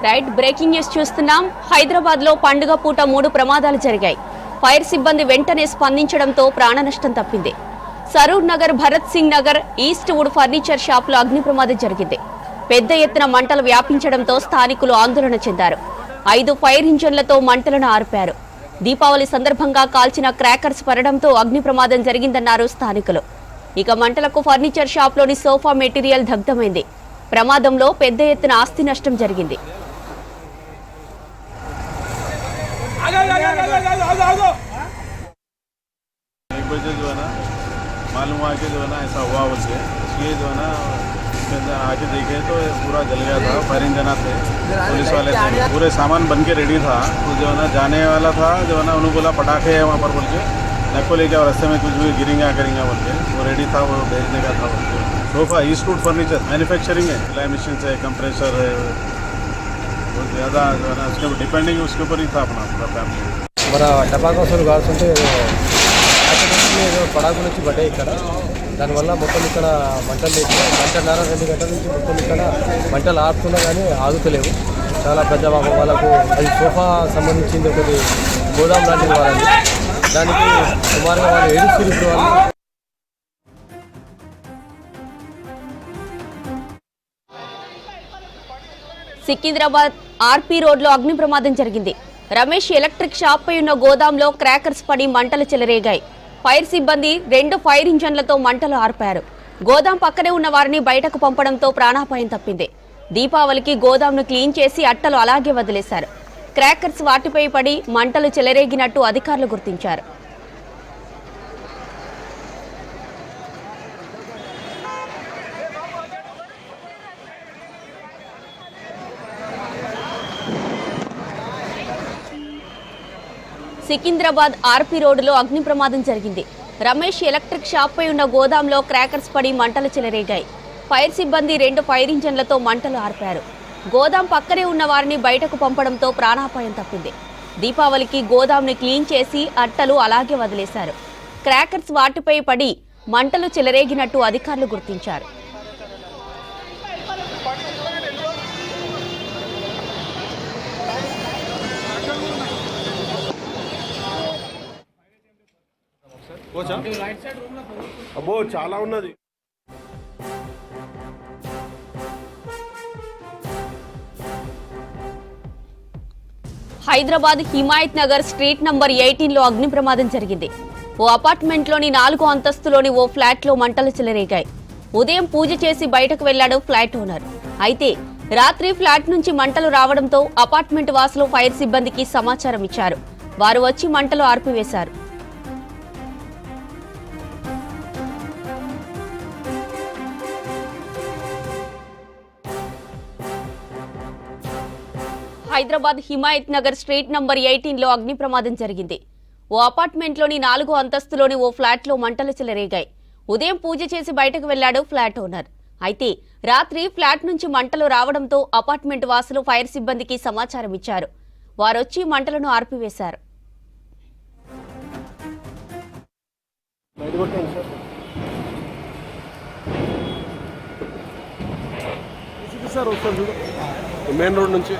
Right breaking news చూస్తున్నాం. హైదరాబాద్ లో పండుగ పూట 3 ప్రమాదాలు జరిగాయి. ఫైర్ సిబ్బంది వెంటనే స్పందించడంతో ప్రాణ నష్టం తప్పింది. Saroornagar, Bharat Singh Nagar, Eastwood furniture shop లో అగ్ని ప్రమాదం జరిగింది. పెద్ద ఎత్తున మంటలు వ్యాపించడంతో స్థానికులు ఆందోళన చెందారు. 5 ఫైర్ ఇంజన్లతో మంటలను ఆర్పారు. దీపావళి సందర్భంగా కాల్చిన క్రాకర్స్ పడడంతో అగ్ని ప్రమాదం జరిగిందన్నారు స్థానికులు. ఇక మంటలకు ఫర్నిచర్ షాప్ లోని సోఫా మెటీరియల్ దగ్ధమైంది. ప్రమాదంలో పెద్ద ఎత్తున ఆస్తి నష్టం జరిగింది. मालूम हुआ कि जो है ना ऐसा हुआ बोलते इसलिए जो है ना आके देखे तो पूरा जल गया था। फायर इंजन थे, पुलिस वाले थे, पूरे सामान बन के रेडी था। तो जो है ना जाने वाला था, जो है ना उन्होंने बोला पटाखे है वहाँ पर बोल के नको लेके और रास्ते में कुछ भी गिरेंगे करेंगे बोल के वो रेडी था, वो भेजने का था बोल के। Sofa east would furniture manufacturing है, सिलाई मशीन है, कंप्रेसर है, बहुत ज़्यादा जो है ना उसके ऊपर डिपेंडिंग उसके ऊपर ही था अपना पूरा फैमिली। మన టపాకా వసూలు కావాల్సింటే పడాకులు వచ్చి పడ్డాయి ఇక్కడ. దానివల్ల మొత్తం ఇక్కడ మంటలు లేచి 1:30-2 గంటల నుంచి మొత్తం ఇక్కడ మంటలు ఆపుతున్నా కానీ ఆగుతలేవు. చాలా పెద్ద వాళ్ళకు అది సోఫా సంబంధించింది ఒకటి గోదాం లాంటిది వాళ్ళది. దానికి సుమారుగా వాళ్ళు ఏడుస్తున్నారు వాళ్ళు. సికింద్రాబాద్ ఆర్పీ రోడ్లో అగ్ని ప్రమాదం జరిగింది. రమేష్ ఎలక్ట్రిక్ షాప్ పై ఉన్న గోదాంలో క్రాకర్స్ పడి మంటలు చెలరేగాయి. ఫైర్ సిబ్బంది 2 ఫైర్ ఇంజన్లతో మంటలు ఆర్పారు. గోదాం పక్కనే ఉన్న వారిని బయటకు పంపడంతో ప్రాణాపాయం తప్పింది. దీపావళికి గోదాంను క్లీన్ చేసి అట్టలు అలాగే వదిలేశారు. క్రాకర్స్ వాటిపై పడి మంటలు చెలరేగినట్టు అధికారులు గుర్తించారు. సికింద్రాబాద్ ఆర్పీ రోడ్డులో అగ్ని ప్రమాదం జరిగింది. రమేష్ ఎలక్ట్రిక్ షాప్ పై ఉన్న గోదాంలో క్రాకర్స్ పడి మంటలు చెలరేగాయి. ఫైర్ సిబ్బంది 2 ఫైర్ ఇంజన్లతో మంటలు ఆర్పారు. గోదాం పక్కనే ఉన్న వారిని బయటకు పంపడంతో ప్రాణాపాయం తప్పింది. దీపావళికి గోదాంని క్లీన్ చేసి అట్టలు అలాగే వదిలేశారు. క్రాకర్స్ వాటిపై పడి మంటలు చెలరేగినట్టు అధికారులు గుర్తించారు. అబ్బో చాలా ఉన్నది. హైదరాబాద్ హిమాయత్ నగర్ స్ట్రీట్ నంబర్ 18లో అగ్ని ప్రమాదం జరిగింది. ఓ అపార్ట్మెంట్లోని 4వ అంతస్తులోని ఓ ఫ్లాట్లో మంటలు చెలరేగాయి. ఉదయం పూజ చేసి బయటకు వెళ్లాడు ఫ్లాట్ ఓనర్. అయితే రాత్రి ఫ్లాట్ నుంచి మంటలు రావడంతో అపార్ట్మెంట్ వాసులు ఫైర్ సిబ్బందికి సమాచారం ఇచ్చారు. వారు వచ్చి మంటలు ఆర్పివేశారు. హైదరాబాద్ హిమాయత్ నగర్ స్ట్రీట్ నంబర్ 18లో అగ్ని ప్రమాదం జరిగింది. ఓ అపార్ట్మెంట్లోని 4వ అంతస్తులోని ఓ ఫ్లాట్లో మంటలు చెలరేగాయి. ఉదయం పూజ చేసి బయటకు వెళ్లాడు ఫ్లాట్ ఓనర్. అయితే రాత్రి ఫ్లాట్ నుంచి మంటలు రావడంతో అపార్ట్మెంట్ వాసులు ఫైర్ సిబ్బందికి సమాచారం ఇచ్చారు. వారొచ్చి మంటలను ఆర్పివేశారు. మెయిన్ రోడ్ నుంచి